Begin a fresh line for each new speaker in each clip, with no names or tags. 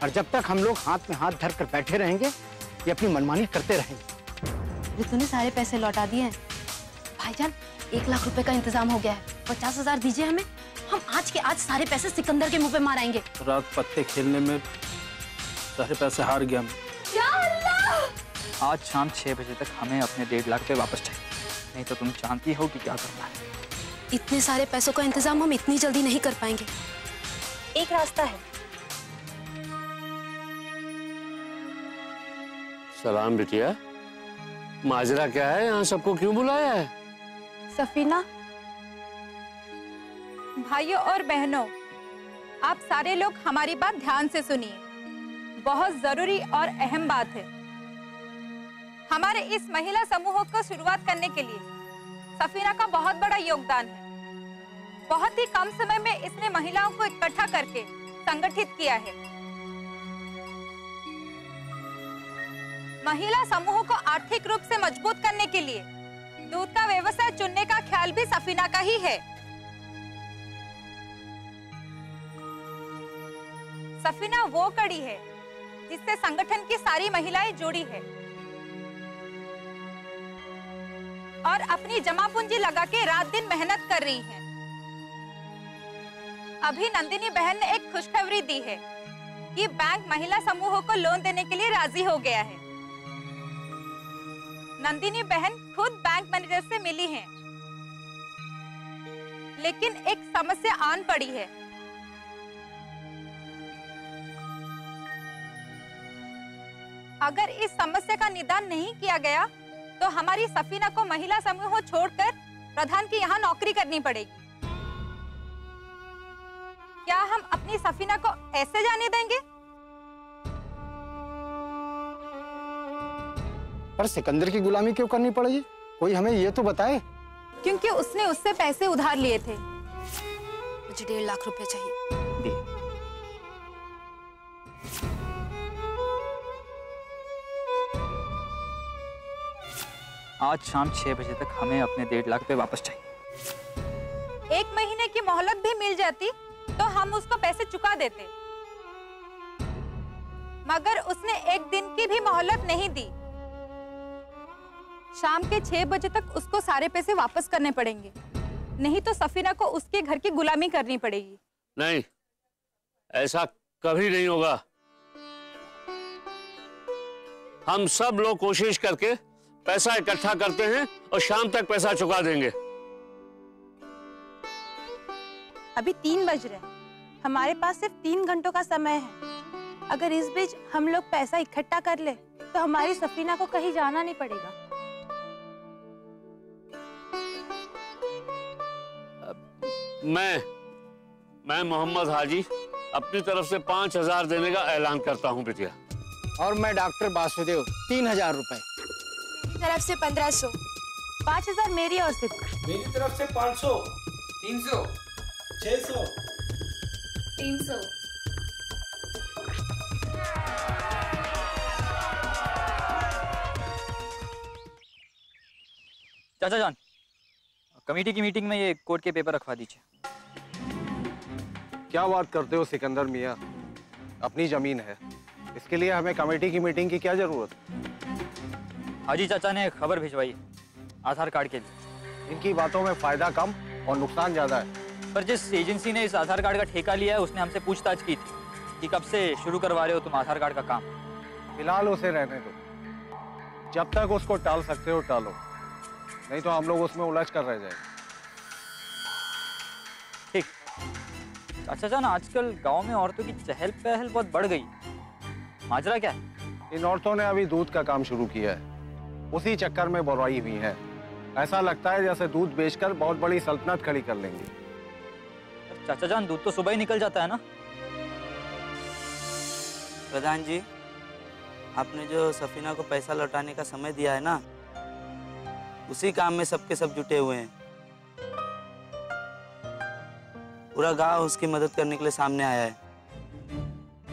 और जब तक हम लोग हाथ में हाथ धर कर बैठे रहेंगे, ये अपनी मनमानी करते रहेंगे।
तूने सारे पैसे लौटा दिए हैं भाईजान। 1 लाख रुपए का इंतजाम हो गया है। 50,000 दीजिए हमें, हम आज के आज सारे पैसे सिकंदर के मुंह पे मारेंगे।
रात पत्ते खेलने में सारे पैसे हार गया मैं।
या अल्लाह!
आज शाम 6 बजे तक हमें अपने 1.5 लाख पे वापस चाहिए, नहीं तो तुम जानती हो कि क्या करना है।
इतने सारे पैसों का इंतजाम हम इतनी जल्दी नहीं कर पाएंगे। एक रास्ता है।
सलाम बिटिया, माजरा क्या है? यहाँ सबको क्यों बुलाया है?
सफीना, भाइयों और बहनों, आप सारे लोग हमारी बात ध्यान से सुनिए। बहुत जरूरी और अहम बात है। हमारे इस महिला समूह को शुरुआत करने के लिए सफीना का बहुत बड़ा योगदान है। बहुत ही कम समय में इसने महिलाओं को इकट्ठा करके संगठित किया है। महिला समूह को आर्थिक रूप से मजबूत करने के लिए दूध का व्यवसाय चुनने का ख्याल भी सफीना का ही है। सफीना वो कड़ी है जिससे संगठन की सारी महिलाएं जुड़ी है और अपनी जमा पूंजी लगा के रात दिन मेहनत कर रही हैं। अभी नंदिनी बहन ने एक खुशखबरी दी है कि बैंक महिला समूह को लोन देने के लिए राजी हो गया है। नंदिनी बहन खुद बैंक मैनेजर से मिली हैं, लेकिन एक समस्या आन पड़ी है। अगर इस समस्या का निदान नहीं किया गया तो हमारी सफीना को महिला समूह छोड़कर प्रधान की यहाँ नौकरी करनी पड़ेगी। क्या हम अपनी सफीना को ऐसे जाने देंगे?
पर सिकंदर की गुलामी क्यों करनी पड़ेगी? कोई हमें ये तो बताए।
क्योंकि उसने उससे पैसे उधार लिए थे।
मुझे 1.5 लाख रुपए चाहिए।
आज शाम 6 बजे तक हमें अपने 1.5 लाख पे वापस चाहिए।
1 महीने की मोहलत भी मिल जाती तो हम उसको पैसे चुका देते, मगर उसने 1 दिन की भी मोहलत नहीं दी। शाम के 6 बजे तक उसको सारे पैसे वापस करने पड़ेंगे, नहीं तो सफीना को उसके घर की गुलामी करनी पड़ेगी।
नहीं, ऐसा कभी नहीं होगा। हम सब लोग कोशिश करके पैसा इकट्ठा करते हैं और शाम तक पैसा चुका देंगे।
अभी 3 बज रहे हैं, हमारे पास सिर्फ 3 घंटों का समय है। अगर इस बीच हम लोग पैसा इकट्ठा कर ले तो हमारी सफीना को कहीं जाना नहीं पड़ेगा।
मैं मोहम्मद हाजी अपनी तरफ से 5,000 देने का ऐलान करता हूं बिटिया।
और मैं डॉक्टर वासुदेव 3,000 रुपए।
तरफ से 1500।
5,000 मेरी ओर से।
मेरी तरफ से 500, 300, 600,
300।
चाचा जान, कमेटी की मीटिंग में ये कोर्ट के पेपर रखवा दीजिए।
क्या बात करते हो सिकंदर मियाँ? अपनी जमीन है, इसके लिए हमें कमेटी की मीटिंग की क्या जरूरत?
हाजी चाचा ने खबर भिजवाई आधार कार्ड के लिए।
इनकी बातों में फायदा कम और नुकसान ज्यादा है।
पर जिस एजेंसी ने इस आधार कार्ड का ठेका लिया है उसने हमसे पूछताछ की थी कि कब से शुरू करवा रहे हो तुम आधार कार्ड का काम।
फिलहाल उसे रहने दो, जब तक उसको टाल सकते हो टालो, नहीं तो हम लोग उसमें उलझ कर रह जाएंगे।
ठीक। चाचा जान, आजकल गांव में औरतों की चहल पहल बहुत बढ़ गई, माजरा क्या है?
इन औरतों ने अभी दूध का काम शुरू किया है, उसी चक्कर में बुराई हुई है। ऐसा लगता है जैसे दूध बेचकर बहुत बड़ी सल्तनत खड़ी कर लेंगे।
चाचा जान, दूध तो सुबह ही निकल जाता है ना।
प्रधान जी, आपने जो सफीना को पैसा लौटाने का समय दिया है ना, उसी काम में सबके सब जुटे हुए हैं। पूरा गांव उसकी मदद करने के लिए सामने आया है।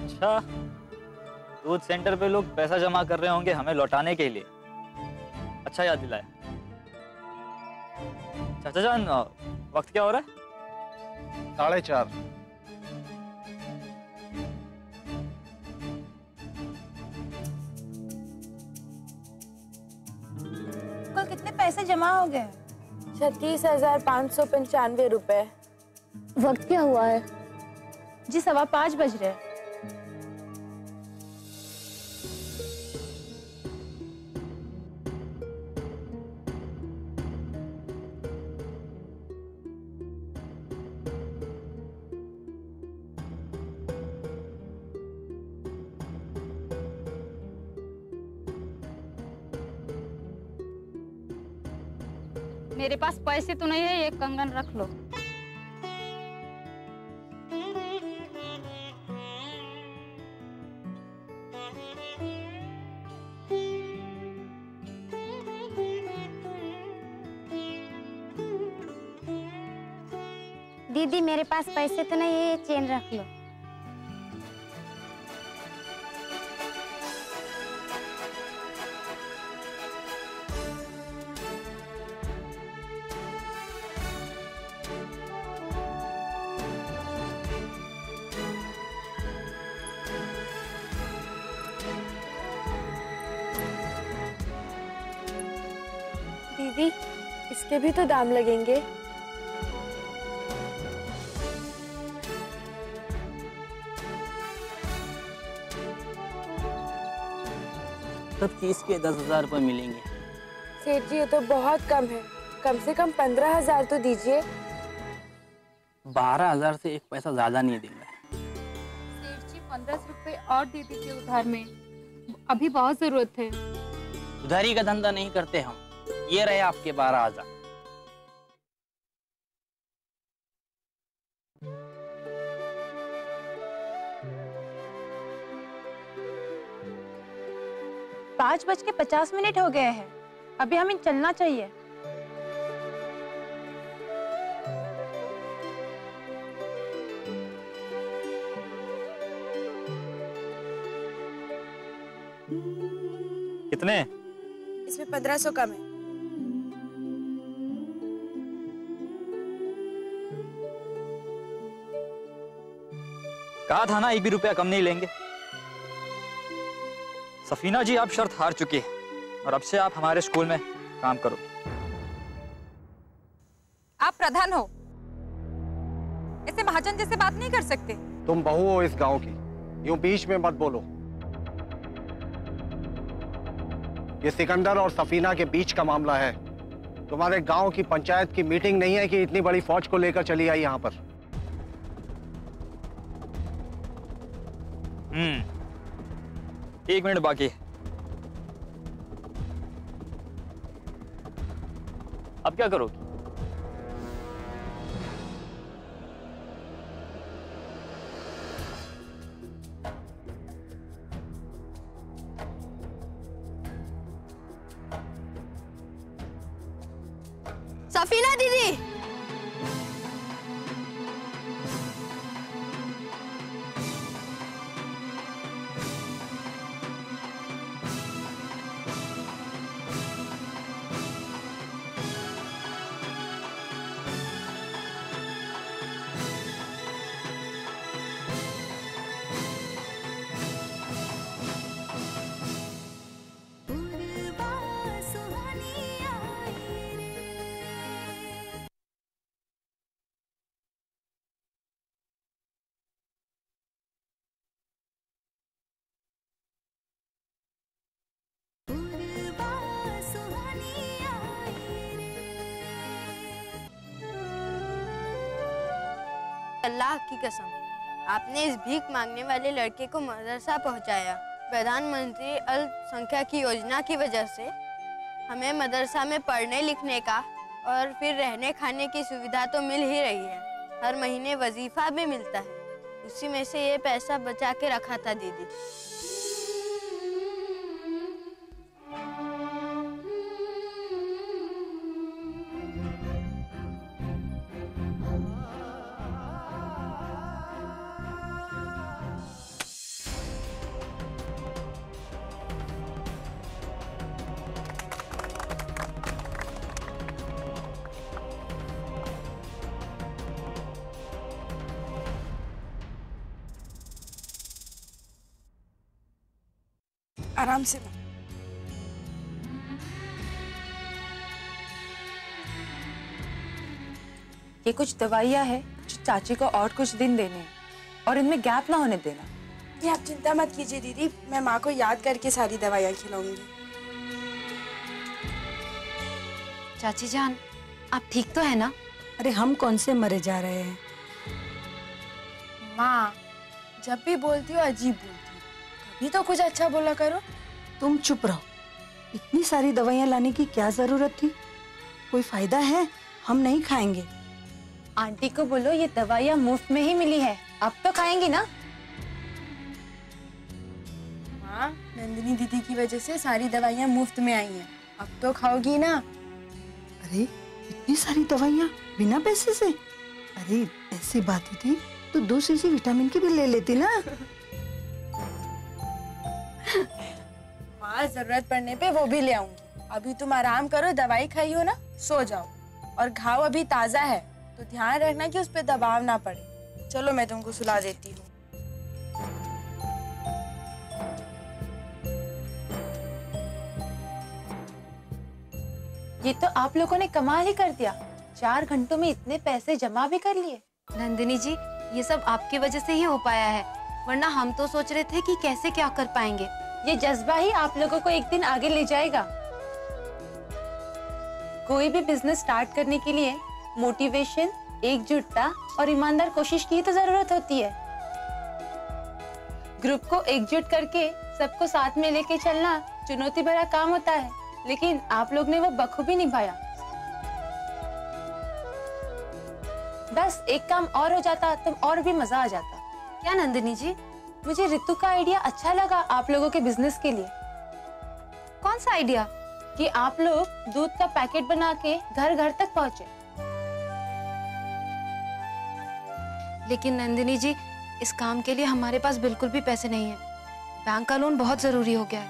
अच्छा, दूध सेंटर पे लोग पैसा जमा कर रहे होंगे हमें लौटाने के लिए। अच्छा याद दिलाया। चाचा जान, वक्त क्या हो रहा है?
4:30।
कितने पैसे जमा हो गए?
36,595 रुपए।
वक्त क्या हुआ है?
जी 5:15 बज रहे हैं।
मेरे पास पैसे तो नहीं है, ये कंगन रख लो।
दीदी मेरे पास पैसे तो नहीं है, ये चेन रख लो।
दीदी इसके भी तो दाम लगेंगे।
सब चीज के 10,000 रुपये मिलेंगे।
सेठ जी ये तो बहुत कम है, कम से कम 15,000 तो दीजिए।
12,000 से एक पैसा ज्यादा नहीं देंगे।
सेठ जी 15 रुपए और दे दीजिए उधार में, अभी बहुत जरूरत है।
उधारी का धंधा नहीं करते हम। ये रहे आपके 12,000।
पाँच 5:50 हो गए हैं, अभी हमें चलना चाहिए।
कितने?
इसमें 1500 कम है।
कहा था ना, एक भी रुपया कम नहीं लेंगे। सफीना जी आप शर्त हार चुकी है और अब से आप हमारे स्कूल में काम करो।
आप प्रधान हो, ऐसे महाजन जैसे बात नहीं कर सकते।
तुम बहू हो इस गांव की, यूं बीच में मत बोलो। ये सिकंदर और सफीना के बीच का मामला है। तुम्हारे गांव की पंचायत की मीटिंग नहीं है कि इतनी बड़ी फौज को लेकर चली आई यहां पर।
1 मिनट बाकी है। अब क्या करोगी?
सफीना दीदी,
अल्लाह की कसम, आपने इस भीख मांगने वाले लड़के को मदरसा पहुंचाया। प्रधानमंत्री अल्पसंख्यक की योजना की वजह से हमें मदरसा में पढ़ने लिखने का और फिर रहने खाने की सुविधा तो मिल ही रही है। हर महीने वजीफा भी मिलता है, उसी में से ये पैसा बचा के रखा था दीदी।
आराम से।
ये कुछ दवाइयाँ है जो चाची को और कुछ दिन देने हैं और इनमें गैप ना होने देना।
जी आप चिंता मत कीजिए दीदी, मैं माँ को याद करके सारी दवाइयाँ खिलाऊंगी।
चाची जान, आप ठीक तो है ना?
अरे हम कौन से मरे जा रहे हैं?
माँ जब भी बोलती हो अजीब बोलती हो, कभी तो कुछ अच्छा बोला करो।
तुम चुप रहो। इतनी सारी दवाइयाँ लाने की क्या जरूरत थी? कोई फायदा है? हम नहीं खाएंगे।
आंटी को बोलो ये दवाइयाँ मुफ्त में ही मिली है, अब तो खाएंगी ना।
माँ नंदिनी दीदी की वजह से सारी दवाइयाँ मुफ्त में आई हैं, अब तो खाओगी ना।
अरे इतनी सारी दवाइयाँ बिना पैसे से? अरे ऐसी बात थी तो 2 शीशी विटामिन की भी ले लेती ना।
माँ जरूरत पड़ने पे वो भी ले आऊंगी। अभी तुम आराम करो, दवाई खाई हो ना, सो जाओ। और घाव अभी ताजा है तो ध्यान रखना कि उस पे दबाव ना पड़े। चलो मैं तुमको सुला देती हूँ।
ये तो आप लोगों ने कमाल ही कर दिया, 4 घंटों में इतने पैसे जमा भी कर लिए।
नंदिनी जी, ये सब आपकी वजह से ही हो पाया है, वरना हम तो सोच रहे थे कि कैसे क्या कर पाएंगे।
ये जज्बा ही आप लोगों को एक दिन आगे ले जाएगा। कोई भी बिजनेस स्टार्ट करने के लिए मोटिवेशन, एकजुटता और ईमानदार कोशिश की तो जरूरत होती है। ग्रुप को एकजुट करके सबको साथ में लेके चलना चुनौती भरा काम होता है, लेकिन आप लोग ने वो बखूबी निभाया। बस एक काम और हो जाता तो और भी मजा आ जाता।
क्या नंदिनी जी?
मुझे रितु का आइडिया अच्छा लगा आप लोगों के बिजनेस के लिए।
कौन सा आइडिया?
कि आप लोग दूध का पैकेट बना के घर घर तक पहुंचे।
लेकिन नंदिनी जी, इस काम के लिए हमारे पास बिल्कुल भी पैसे नहीं है। बैंक का लोन बहुत जरूरी हो गया है।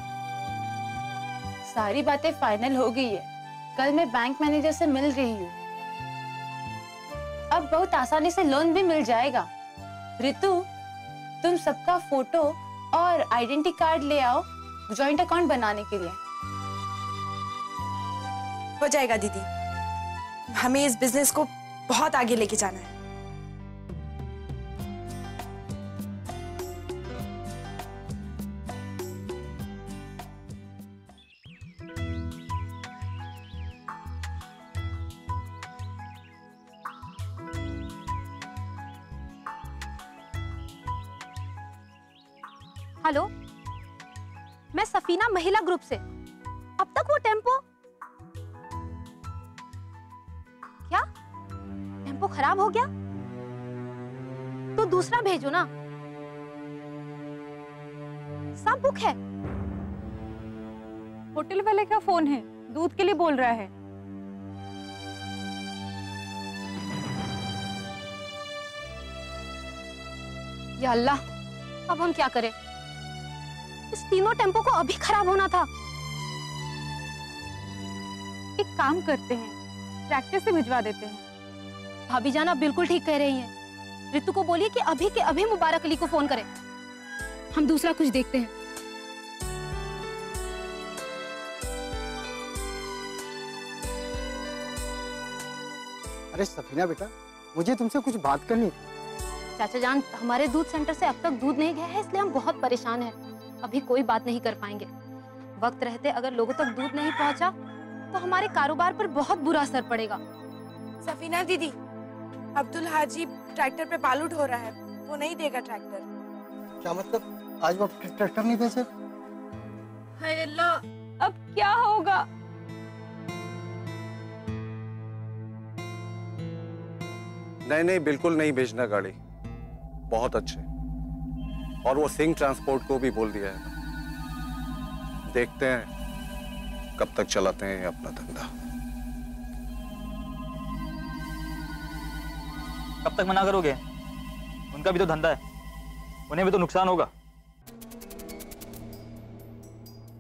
सारी बातें फाइनल हो गई है, कल मैं बैंक मैनेजर से मिल रही हूँ। अब बहुत आसानी से लोन भी मिल जाएगा। रितु, तुम सबका फोटो और आइडेंटिटी कार्ड ले आओ जॉइंट अकाउंट बनाने के लिए।
हो जाएगा दीदी, हमें इस बिजनेस को बहुत आगे लेके जाना है।
हेलो, मैं सफीना महिला ग्रुप से। अब तक वो टेम्पो क्या? टेम्पो खराब हो गया? तो दूसरा भेजो ना, सब बुक है।
होटल वाले का फोन है, दूध के लिए बोल रहा है।
या अल्लाह, अब हम क्या करें? इस तीनों टेम्पो को अभी खराब होना था।
एक काम करते हैं, ट्रैक्टर से भिजवा देते हैं।
भाभी जान, आप बिल्कुल ठीक कह रही हैं। रितु को बोलिए कि अभी के अभी मुबारक अली को फोन करें। हम दूसरा कुछ देखते हैं।
अरे सफीना बेटा, मुझे तुमसे कुछ बात करनी थी।
चाचा जान, हमारे दूध सेंटर से अब तक दूध नहीं गया है, इसलिए हम बहुत परेशान हैं। अभी कोई बात नहीं कर पाएंगे। वक्त रहते अगर लोगों तक दूध नहीं पहुंचा तो हमारे कारोबार पर बहुत बुरा असर पड़ेगा।
सफीना दीदी, अब्दुल हाजी ट्रैक्टर पे बालू ढो रहा है, वो नहीं देगा ट्रैक्टर।
क्या मतलब? आज वो ट्रैक्टर नहीं भेजे?
हाय अल्लाह, अब क्या होगा?
नहीं, बिल्कुल नहीं भेजना गाड़ी। बहुत अच्छे। और वो सिंह ट्रांसपोर्ट को भी बोल दिया है। देखते हैं कब तक चलाते हैं अपना धंधा।
कब तक मना करोगे? उनका भी तो धंधा है, उन्हें भी तो नुकसान होगा।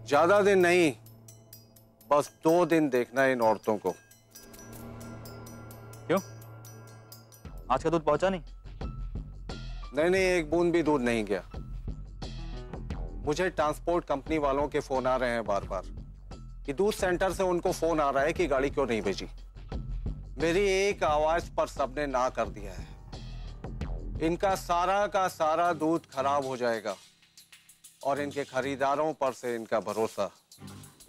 ज्यादा दिन नहीं, बस 2 दिन देखना है इन औरतों को।
क्यों? आज का दूध पहुंचा नहीं?
नहीं, एक बूंद भी दूध नहीं गया। मुझे ट्रांसपोर्ट कंपनी वालों के फोन आ रहे हैं बार बार कि दूध सेंटर से उनको फोन आ रहा है कि गाड़ी क्यों नहीं भेजी। मेरी एक आवाज पर सबने ना कर दिया है। इनका सारा का सारा दूध खराब हो जाएगा और इनके खरीदारों पर से इनका भरोसा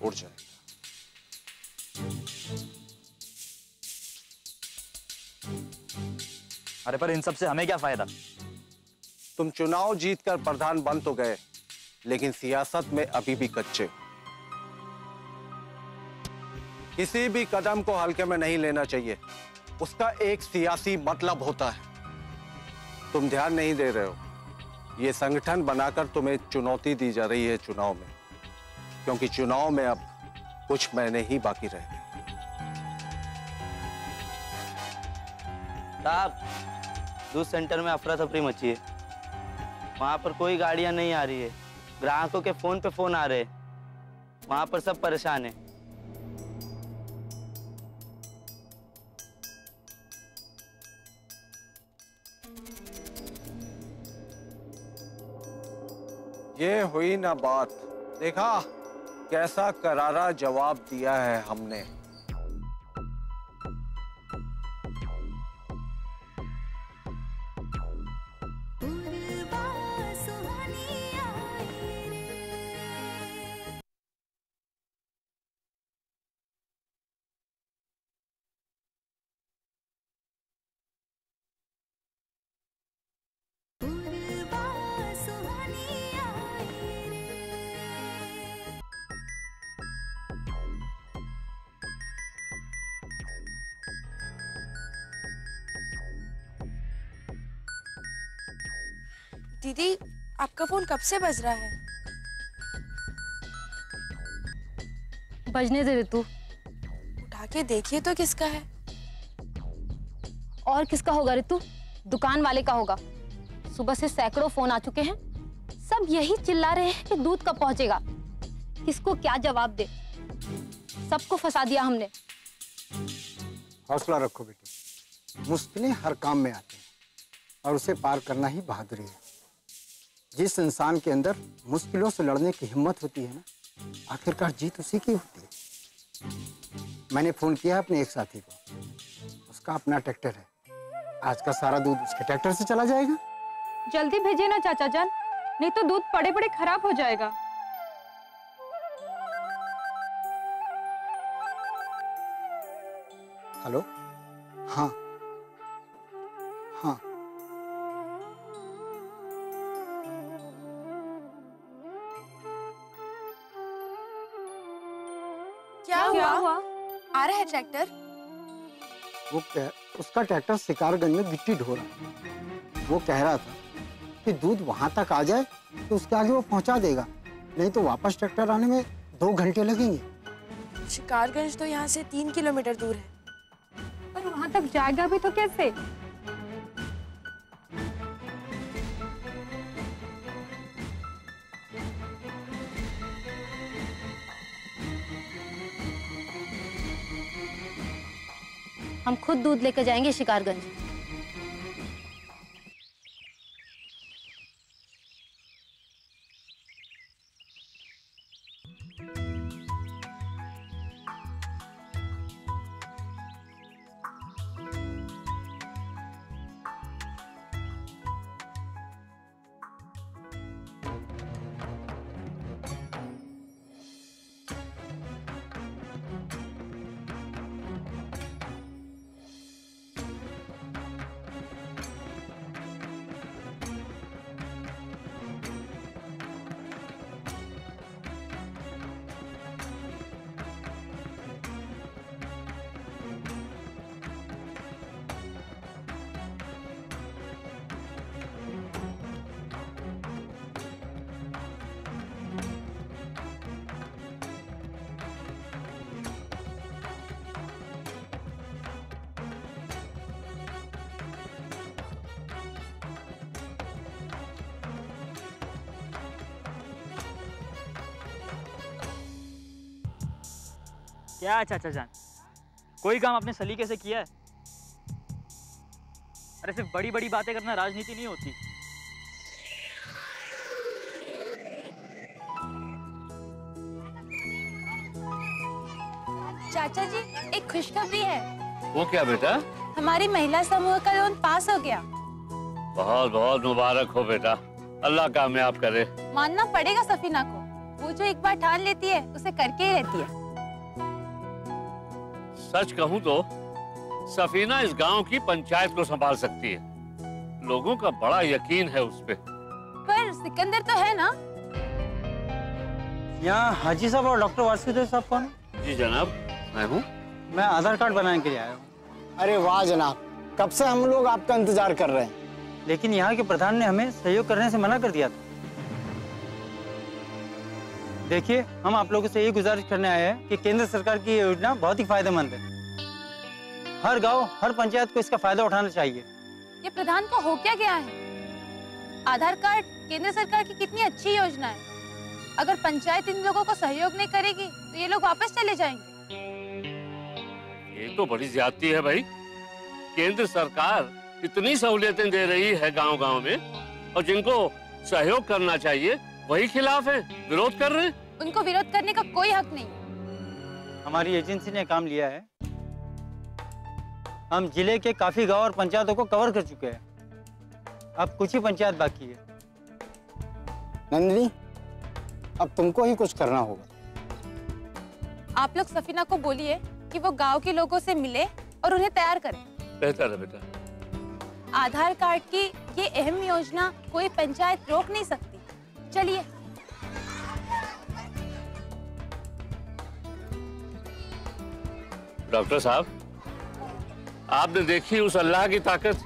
उड़ जाएगा।
अरे पर इन सब से हमें क्या फायदा?
तुम चुनाव जीतकर प्रधान बन तो गए, लेकिन सियासत में अभी भी कच्चे। किसी भी कदम को हल्के में नहीं लेना चाहिए, उसका एक सियासी मतलब होता है। तुम ध्यान नहीं दे रहे हो, ये संगठन बनाकर तुम्हें चुनौती दी जा रही है चुनाव में, क्योंकि चुनाव में अब कुछ महीने ही बाकी रह गए।
साहब, दूध सेंटर में अफरा तफरी मची है। वहां पर कोई गाड़ियां नहीं आ रही है, ग्राहकों के फोन पे फोन आ रहे हैं। वहां पर सब परेशान है।
ये हुई ना बात, देखा कैसा करारा जवाब दिया है हमने।
दीदी, आपका फोन कब से बज रहा है?
बजने दे तू।
उठा के देखिए तो किसका है।
और किसका होगा रितु? दुकान वाले का होगा। सुबह से सैकड़ों फोन आ चुके हैं, सब यही चिल्ला रहे हैं कि दूध कब पहुंचेगा। किसको क्या जवाब दे? सबको फंसा दिया हमने।
हौसला रखो बेटी, मुश्किलें हर काम में आती हैं और उसे पार करना ही बहादुरी है। जिस इंसान के अंदर मुश्किलों से लड़ने की हिम्मत होती है ना, आखिरकार जीत उसी की होती है। मैंने फोन किया अपने एक साथी को, उसका अपना ट्रैक्टर है। आज का सारा दूध उसके ट्रैक्टर से चला जाएगा।
जल्दी भेजिए ना चाचा जान, नहीं तो दूध पड़े पड़े खराब हो जाएगा।
हेलो, हाँ हाँ,
क्या हुआ? आ रहा है ट्रैक्टर?
उसका ट्रैक्टर शिकारगंज में गिट्टी ढो रहा है। वो कह रहा था कि दूध वहां तक आ जाए तो उसके आगे वो पहुंचा देगा, नहीं तो वापस ट्रैक्टर आने में 2 घंटे लगेंगे।
शिकारगंज तो यहाँ से 3 किलोमीटर दूर है।
पर वहां तक जाएगा भी तो कैसे?
हम खुद दूध लेकर जाएंगे शिकारगंज।
क्या चाचा जान, कोई काम आपने सलीके से किया है? अरे सिर्फ बड़ी बड़ी बातें करना राजनीति नहीं होती।
चाचा जी, एक खुशखबरी है।
वो क्या बेटा?
हमारी महिला समूह का लोन पास हो गया।
बहुत बहुत मुबारक हो बेटा, अल्लाह कामयाब करे।
मानना पड़ेगा सफीना को, वो जो एक बार ठान लेती है उसे करके ही रहती है।
सच कहूँ तो सफीना इस गांव की पंचायत को संभाल सकती है। लोगों का बड़ा यकीन है उस पे।
पर सिकंदर तो है ना?
यहाँ हाजी साहब और डॉक्टर वासुदेव साहब कौन?
जी जनाब, मैं हूँ।
मैं आधार कार्ड बनाने के लिए आया हूँ। अरे वाह जनाब, कब से हम लोग आपका इंतजार कर रहे हैं। लेकिन यहाँ के प्रधान ने हमें सहयोग करने से मना कर दिया था। देखिए, हम आप लोगों से ये गुजारिश करने आए हैं कि केंद्र सरकार की ये योजना बहुत ही फायदेमंद है। हर गांव, हर पंचायत को इसका फायदा उठाना चाहिए।
ये प्रधान को हो क्या गया है? आधार कार्ड केंद्र सरकार की कितनी अच्छी योजना है। अगर पंचायत इन लोगों को सहयोग नहीं करेगी तो ये लोग वापस चले जाएंगे।
ये तो बड़ी ज्यादती है भाई। केंद्र सरकार इतनी सहूलियतें दे रही है गांव-गांव में, और जिनको सहयोग करना चाहिए वही खिलाफ है, विरोध कर रहे हैं।
उनको विरोध करने का कोई हक नहीं।
हमारी एजेंसी ने काम लिया है। हम जिले के काफी गांव और पंचायतों को कवर कर चुके हैं। अब कुछ ही पंचायत बाकी है। नंदिनी, अब तुमको ही कुछ करना होगा।
आप लोग सफीना को बोलिए कि वो गांव के लोगों से मिले और उन्हें तैयार करें।
बेहतर है बेटा।
आधार कार्ड की ये अहम योजना कोई पंचायत रोक नहीं सकती। चलिए।
डॉक्टर साहब, आपने देखी उस अल्लाह की ताकत।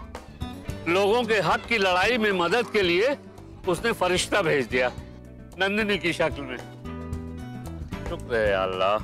लोगों के हक की लड़ाई में मदद के लिए उसने फरिश्ता भेज दिया, नंदिनी की शक्ल में। शुक्र है अल्लाह।